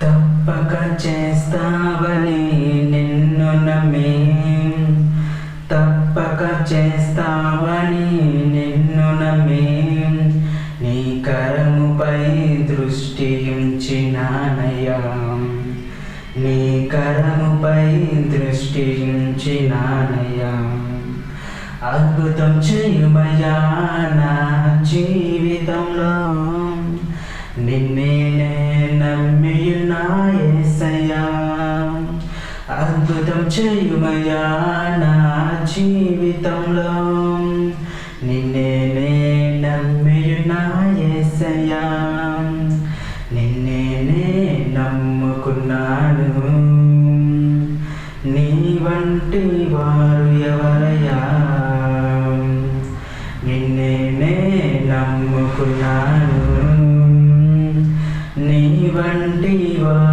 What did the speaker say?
తప్పక చేస్తావని నిన్ను నమ్మి, తప్పక చేస్తావని నిన్ను నమ్మి, నీ కరముపై దృష్టి ఉంచినానయ్యా, నీ కరముపై దృష్టి ఉంచినానయ్యా. అద్భుతం చేయుమయ్యా నా జీవితంలో, నిన్నే నమ్మియున్నా యేసయ్యా. అద్భుతం చేయుమయ్యా నా జీవితంలో, నిన్నే నమ్మియున్నా యేసయ్యా. నిన్నే నమ్ముకున్నాను, నీ వంటి వారు ఎవరయ్యా. నిన్నే నమ్ముకున్నాను, నీ వంటి వారు